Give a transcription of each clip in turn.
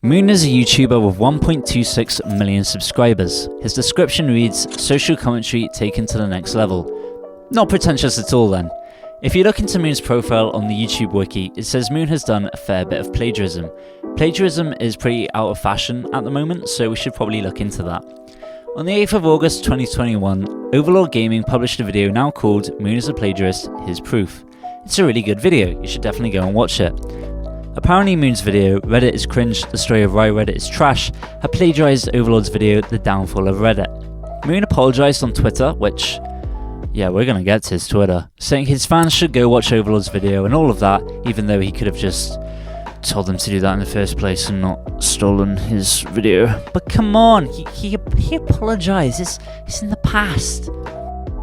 Moon is a YouTuber with 1.26 million subscribers. His description reads, social commentary taken to the next level. Not pretentious at all then. If you look into Moon's profile on the YouTube wiki, it says Moon has done a fair bit of plagiarism. Plagiarism is pretty out of fashion at the moment, so we should probably look into that. On the 8th of August 2021, Overlord Gaming published a video now called Moon is a Plagiarist, Here's Proof. It's a really good video, you should definitely go and watch it. Apparently Moon's video, Reddit is Cringe, the story of why Reddit is trash, had plagiarised Overlord's video, The Downfall of Reddit. Moon apologised on Twitter, which, yeah, we're gonna get to his Twitter, saying his fans should go watch Overlord's video and all of that, even though he could have just told them to do that in the first place and not stolen his video. But come on, he apologised, it's in the past.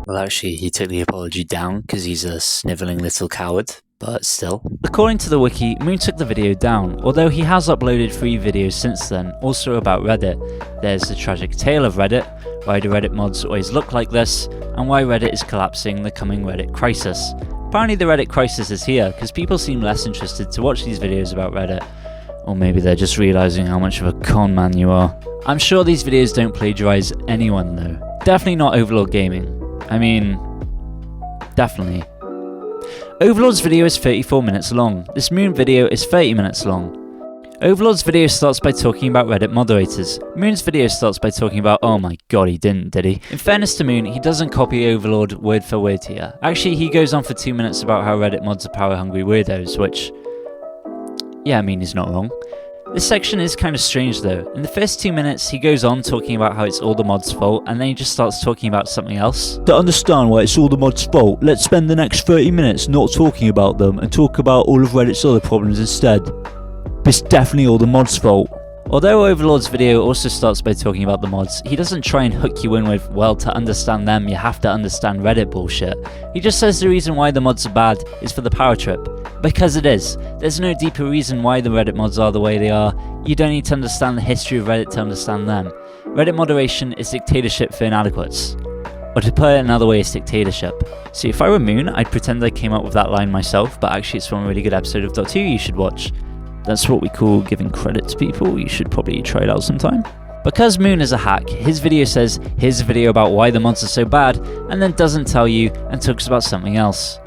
Well, actually, he took the apology down because he's a snivelling little coward. But still. According to the wiki, Moon took the video down, although he has uploaded 3 videos since then, also about Reddit. There's the tragic tale of Reddit, why do Reddit mods always look like this, and why Reddit is collapsing, the coming Reddit crisis. Apparently the Reddit crisis is here, because people seem less interested to watch these videos about Reddit. Or maybe they're just realising how much of a con man you are. I'm sure these videos don't plagiarise anyone though. Definitely not Overlord Gaming. I mean, definitely. Overlord's video is 34 minutes long. This Moon video is 30 minutes long. Overlord's video starts by talking about Reddit moderators. Moon's video starts by talking about, oh my god, he didn't, did he? In fairness to Moon, he doesn't copy Overlord word for word here. Actually, he goes on for 2 minutes about how Reddit mods are power-hungry weirdos, which, yeah, I mean, he's not wrong. This section is kind of strange though. In the first 2 minutes, he goes on talking about how it's all the mods' fault, and then he just starts talking about something else. To understand why it's all the mods' fault, let's spend the next 30 minutes not talking about them and talk about all of Reddit's other problems instead. It's definitely all the mods' fault. Although Overlord's video also starts by talking about the mods, he doesn't try and hook you in with, well, to understand them, you have to understand Reddit bullshit. He just says the reason why the mods are bad is for the power trip. Because it is. There's no deeper reason why the Reddit mods are the way they are. You don't need to understand the history of Reddit to understand them. Reddit moderation is dictatorship for inadequates. Or to put it another way, it's dictatorship. So if I were Moon, I'd pretend I came up with that line myself, but actually it's from a really good episode of Doctor Who you should watch. That's what we call giving credit to people. You should probably try it out sometime. Because Moon is a hack, his video says, here's a video about why the mods are so bad, and then doesn't tell you and talks about something else.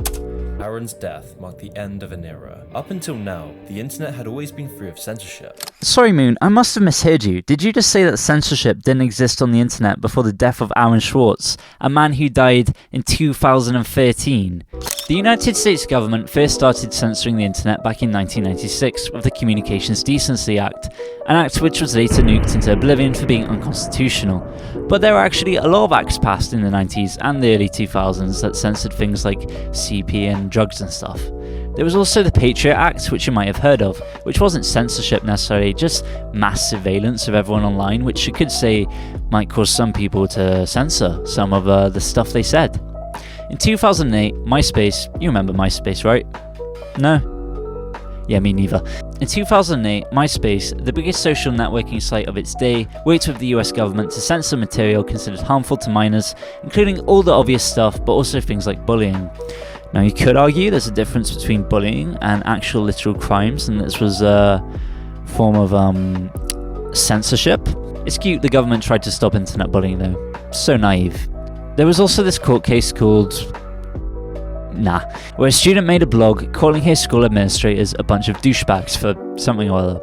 Aaron's death marked the end of an era. Up until now, the internet had always been free of censorship. Sorry Moon, I must have misheard you. Did you just say that censorship didn't exist on the internet before the death of Aaron Schwartz, a man who died in 2013? The United States government first started censoring the internet back in 1996 with the Communications Decency Act, an act which was later nuked into oblivion for being unconstitutional. But there were actually a lot of acts passed in the 90s and the early 2000s that censored things like CP and drugs and stuff. There was also the Patriot Act, which you might have heard of, which wasn't censorship necessarily, just mass surveillance of everyone online, which you could say might cause some people to censor some of the stuff they said. In 2008, MySpace, you remember MySpace, right? No? Yeah, me neither. In 2008, MySpace, the biggest social networking site of its day, worked with the US government to censor material considered harmful to minors, including all the obvious stuff, but also things like bullying. Now, you could argue there's a difference between bullying and actual literal crimes, and this was a form of censorship. It's cute the government tried to stop internet bullying though. So naive. There was also this court case called where a student made a blog calling his school administrators a bunch of douchebags for something or other.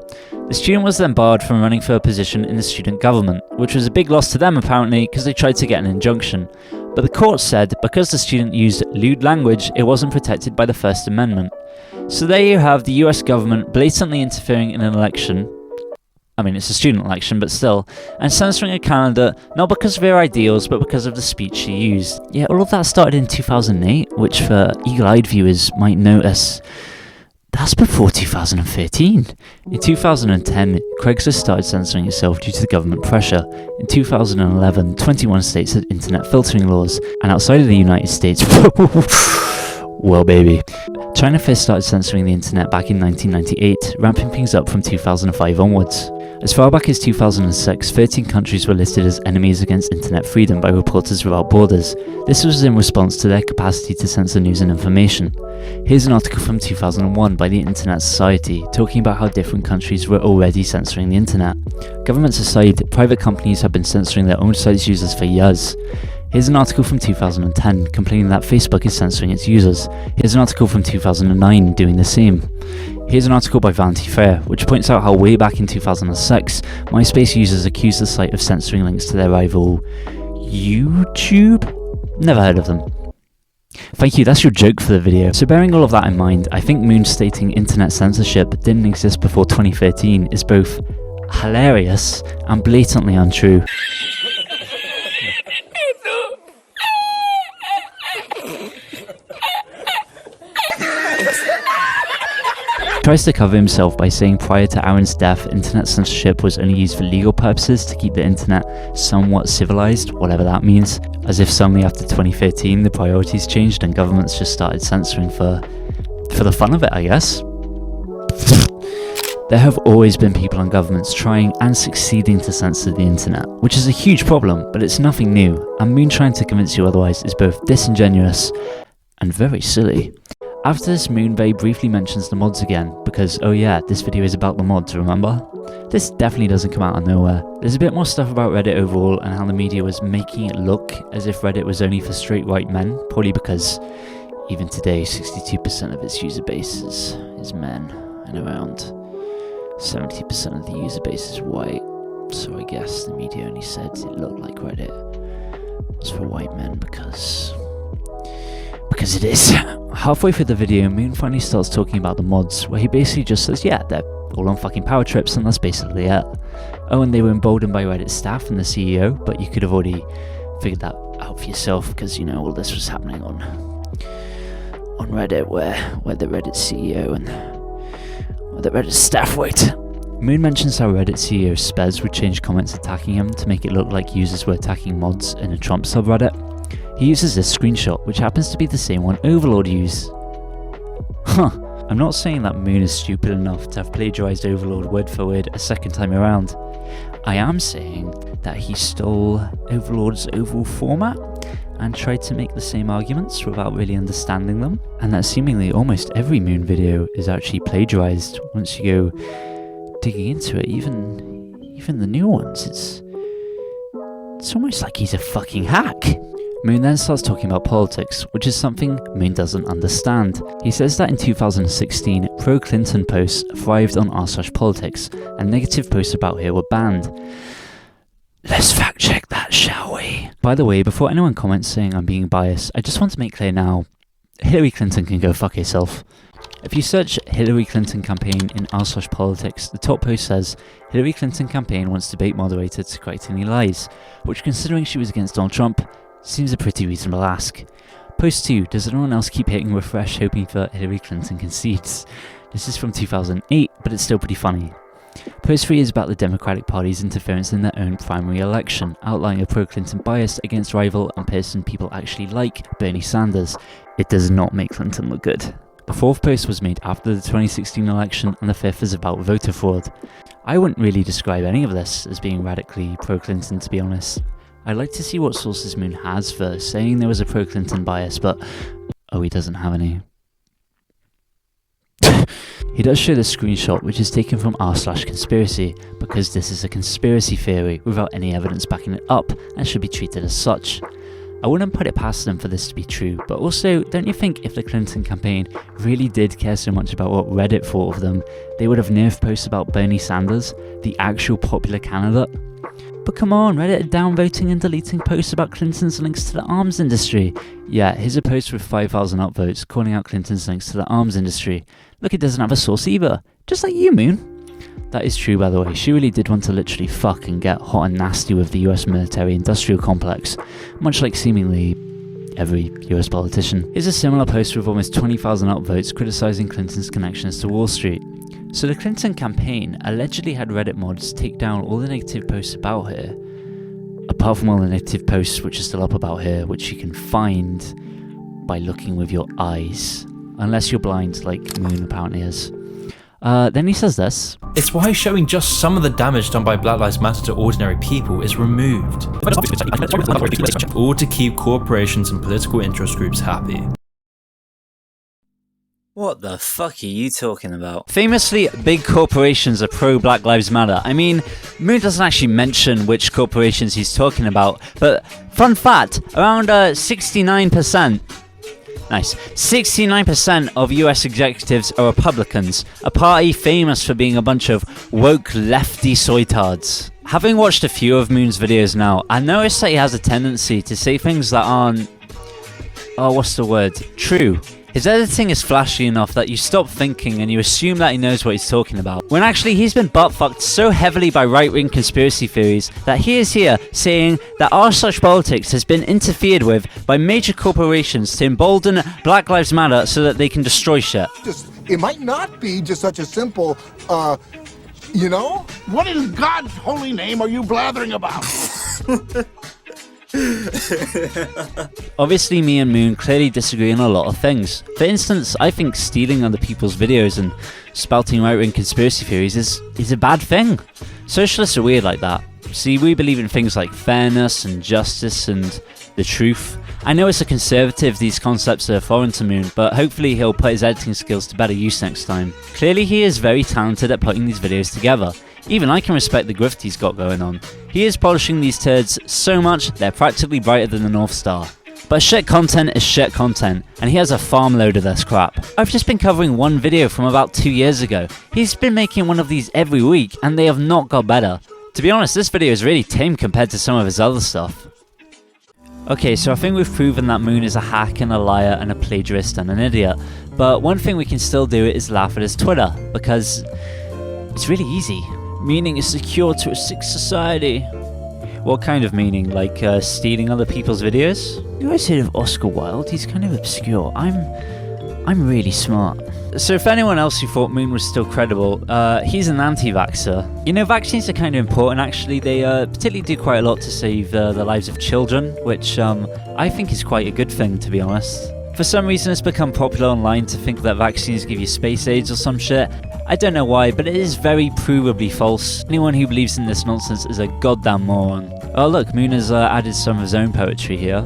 The student was then barred from running for a position in the student government, which was a big loss to them apparently because they tried to get an injunction. But the court said because the student used lewd language, it wasn't protected by the First Amendment. So there you have the US government blatantly interfering in an election. I mean, it's a student election, but still, and censoring a candidate not because of their ideals, but because of the speech she used. Yeah, all of that started in 2008, which for eagle-eyed viewers might notice, that's before 2013. In 2010, Craigslist started censoring itself due to the government pressure. In 2011, 21 states had internet filtering laws, and outside of the United States, well baby. China first started censoring the internet back in 1998, ramping things up from 2005 onwards. As far back as 2006, 13 countries were listed as enemies against internet freedom by Reporters Without Borders. This was in response to their capacity to censor news and information. Here's an article from 2001 by the Internet Society talking about how different countries were already censoring the internet. Governments aside, private companies have been censoring their own site's users for years. Here's an article from 2010 complaining that Facebook is censoring its users. Here's an article from 2009 doing the same. Here's an article by Vanity Fair, which points out how way back in 2006, MySpace users accused the site of censoring links to their rival YouTube? Never heard of them. Thank you, that's your joke for the video. So bearing all of that in mind, I think Moon stating internet censorship didn't exist before 2013 is both hilarious and blatantly untrue. Tries to cover himself by saying prior to Aaron's death, internet censorship was only used for legal purposes to keep the internet somewhat civilized, whatever that means, as if suddenly after 2013 the priorities changed and governments just started censoring for the fun of it, I guess. There have always been people in governments trying and succeeding to censor the internet, which is a huge problem, but it's nothing new, and Moon trying to convince you otherwise is both disingenuous and very silly. After this, Moon very briefly mentions the mods again, because oh yeah, this video is about the mods, remember? This definitely doesn't come out of nowhere. There's a bit more stuff about Reddit overall and how the media was making it look as if Reddit was only for straight white men, probably because even today 62% of its user base is men, and around 70% of the user base is white, so I guess the media only said it looked like Reddit was for white men because it is. Halfway through the video, Moon finally starts talking about the mods, where he basically just says, yeah, they're all on fucking power trips and that's basically it. Oh, and they were emboldened by Reddit staff and the CEO, but you could have already figured that out for yourself, because, you know, all this was happening on Reddit, where the Reddit CEO and the Reddit staff worked. Moon mentions how Reddit CEO Spez would change comments attacking him to make it look like users were attacking mods in a Trump subreddit. He uses this screenshot, which happens to be the same one Overlord used. Huh. I'm not saying that Moon is stupid enough to have plagiarized Overlord word for word a second time around. I am saying that he stole Overlord's overall format and tried to make the same arguments without really understanding them, and that seemingly almost every Moon video is actually plagiarized once you go digging into it, even the new ones. It's almost like he's a fucking hack. Moon then starts talking about politics, which is something Moon doesn't understand. He says that in 2016, pro-Clinton posts thrived on r/politics, and negative posts about her were banned. Let's fact check that, shall we? By the way, before anyone comments saying I'm being biased, I just want to make clear now, Hillary Clinton can go fuck herself. If you search Hillary Clinton campaign in r/politics, the top post says, Hillary Clinton campaign wants debate moderator to correct any lies, which considering she was against Donald Trump, seems a pretty reasonable ask. Post 2, does anyone else keep hitting refresh hoping for Hillary Clinton concedes? This is from 2008, but it's still pretty funny. Post 3 is about the Democratic Party's interference in their own primary election, outlining a pro-Clinton bias against rival and person people actually like, Bernie Sanders. It does not make Clinton look good. The 4th post was made after the 2016 election, and the 5th is about voter fraud. I wouldn't really describe any of this as being radically pro-Clinton, to be honest. I'd like to see what sources Moon has for saying there was a pro-Clinton bias, but oh, he doesn't have any. He does show the screenshot, which is taken from r/conspiracy, because this is a conspiracy theory without any evidence backing it up and should be treated as such. I wouldn't put it past them for this to be true, but also, don't you think if the Clinton campaign really did care so much about what Reddit thought of them, they would have nerfed posts about Bernie Sanders, the actual popular candidate? But come on, Reddit are downvoting and deleting posts about Clinton's links to the arms industry. Yeah, here's a post with 5,000 upvotes calling out Clinton's links to the arms industry. Look, it doesn't have a source either. Just like you, Moon. That is true, by the way. She really did want to literally fuck and get hot and nasty with the US military-industrial complex, much like seemingly every US politician. Here's a similar post with almost 20,000 upvotes criticising Clinton's connections to Wall Street. So the Clinton campaign allegedly had Reddit mods take down all the negative posts about her, apart from all the negative posts which are still up about her, which you can find by looking with your eyes, unless you're blind like Moon apparently is. Then he says this. It's why showing just some of the damage done by Black Lives Matter to ordinary people is removed. All to keep corporations and political interest groups happy. What the fuck are you talking about? Famously, big corporations are pro-Black Lives Matter. I mean, Moon doesn't actually mention which corporations he's talking about, but fun fact, around 69%. Nice. 69% of US executives are Republicans, a party famous for being a bunch of woke lefty soitards. Having watched a few of Moon's videos now, I noticed that he has a tendency to say things that aren't... true. His editing is flashy enough that you stop thinking and you assume that he knows what he's talking about, when actually he's been butt-fucked so heavily by right-wing conspiracy theories that he is here saying that our such politics has been interfered with by major corporations to embolden Black Lives Matter so that they can destroy shit. It might not be just such a simple, you know? What in God's holy name are you blathering about? Obviously, me and Moon clearly disagree on a lot of things. For instance, I think stealing other people's videos and spouting right-wing conspiracy theories is a bad thing. Socialists are weird like that. See, we believe in things like fairness and justice and the truth. I know as a conservative these concepts are foreign to Moon, but hopefully he'll put his editing skills to better use next time. Clearly he is very talented at putting these videos together. Even I can respect the grift he's got going on. He is polishing these turds so much they're practically brighter than the North Star. But shit content is shit content, and he has a farm load of this crap. I've just been covering one video from about 2 years ago. He's been making one of these every week, and they have not got better. To be honest, this video is really tame compared to some of his other stuff. Okay, so I think we've proven that Moon is a hack and a liar and a plagiarist and an idiot. But one thing we can still do is laugh at his Twitter, because it's really easy. Meaning is secure to a sick society. What kind of meaning? Like stealing other people's videos? You guys heard of Oscar Wilde? He's kind of obscure. I'm really smart. So if anyone else who thought Moon was still credible, he's an anti-vaxxer. You know, vaccines are kind of important actually. They particularly do quite a lot to save the lives of children, which I think is quite a good thing, to be honest. For some reason it's become popular online to think that vaccines give you space age or some shit. I don't know why, but it is very provably false. Anyone who believes in this nonsense is a goddamn moron. Oh look, Moon has added some of his own poetry here.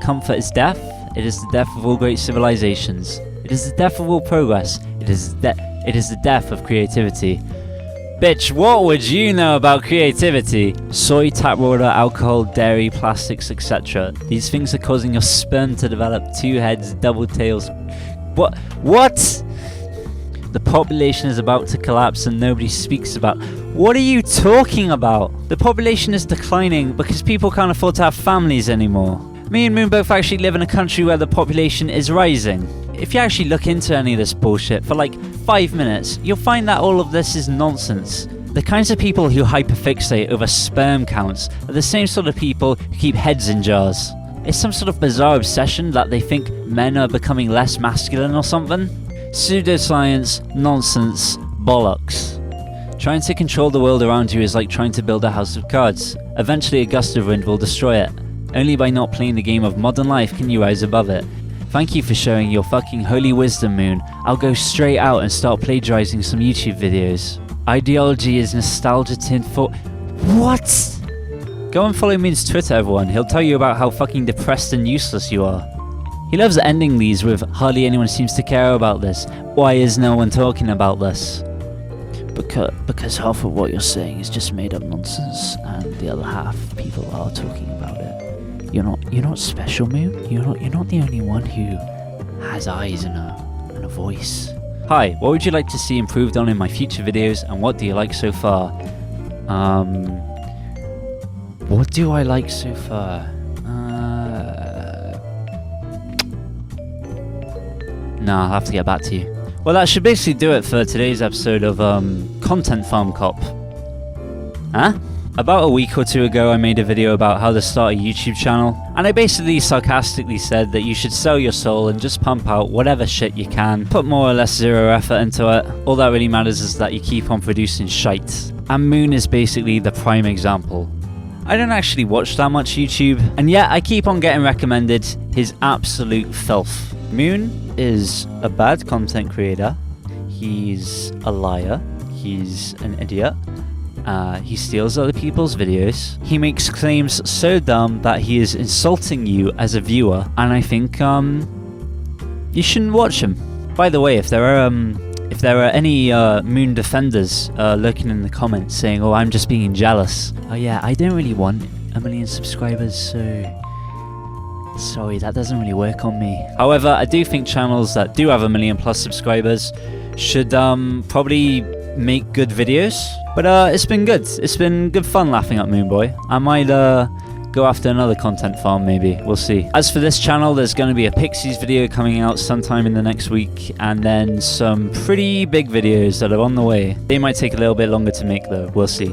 Comfort is death. It is the death of all great civilizations. It is the death of all progress. It is the death of creativity. Bitch, what would you know about creativity? Soy, tap water, alcohol, dairy, plastics, etc. These things are causing your sperm to develop 2 heads, double tails. What? The population is about to collapse and nobody speaks about. What are you talking about? The population is declining because people can't afford to have families anymore. Me and Moon both actually live in a country where the population is rising. If you actually look into any of this bullshit for like 5 minutes, you'll find that all of this is nonsense. The kinds of people who hyperfixate over sperm counts are the same sort of people who keep heads in jars. It's some sort of bizarre obsession that they think men are becoming less masculine or something. Pseudoscience, nonsense, bollocks. Trying to control the world around you is like trying to build a house of cards. Eventually a gust of wind will destroy it. Only by not playing the game of modern life can you rise above it. Thank you for showing your fucking holy wisdom, Moon. I'll go straight out and start plagiarizing some YouTube videos. Ideology is nostalgia tint for... What? Go and follow Moon's Twitter, everyone. He'll tell you about how fucking depressed and useless you are. He loves ending these with hardly anyone seems to care about this. Why is no one talking about this? Because half of what you're saying is just made up nonsense, and the other half people are talking about it. You're not special, Moon. You're not the only one who has eyes and a voice. Hi, what would you like to see improved on in my future videos, and what do you like so far? What do I like so far? Nah, I'll have to get back to you. Well, that should basically do it for today's episode of Content Farm Cop. Huh? About a week or 2 ago, I made a video about how to start a YouTube channel, and I basically sarcastically said that you should sell your soul and just pump out whatever shit you can, put more or less zero effort into it. All that really matters is that you keep on producing shite. And Moon is basically the prime example. I don't actually watch that much YouTube, and yet I keep on getting recommended his absolute filth. Moon is a bad content creator. He's a liar. He's an idiot. He steals other people's videos. He makes claims so dumb that he is insulting you as a viewer, and I think you shouldn't watch him. By the way, if there are any Moon defenders lurking in the comments saying, "Oh, I'm just being jealous," oh yeah, I don't really want 1 million subscribers, so sorry, that doesn't really work on me. However, I do think channels that do have 1 million plus subscribers should probably make good videos. But it's been good. It's been good fun laughing at Moonboy. I might go after another content farm maybe. We'll see. As for this channel, there's going to be a Pixies video coming out sometime in the next week, and then some pretty big videos that are on the way. They might take a little bit longer to make though. We'll see.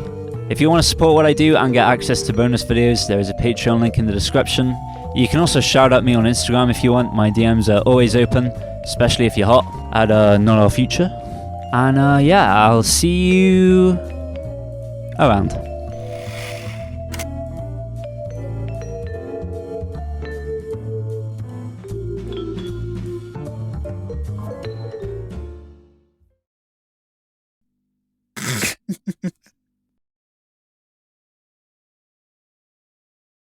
If you want to support what I do and get access to bonus videos, there is a Patreon link in the description. You can also shout at me on Instagram if you want. My DMs are always open, especially if you're hot, at Not Our Future. And yeah, I'll see you around.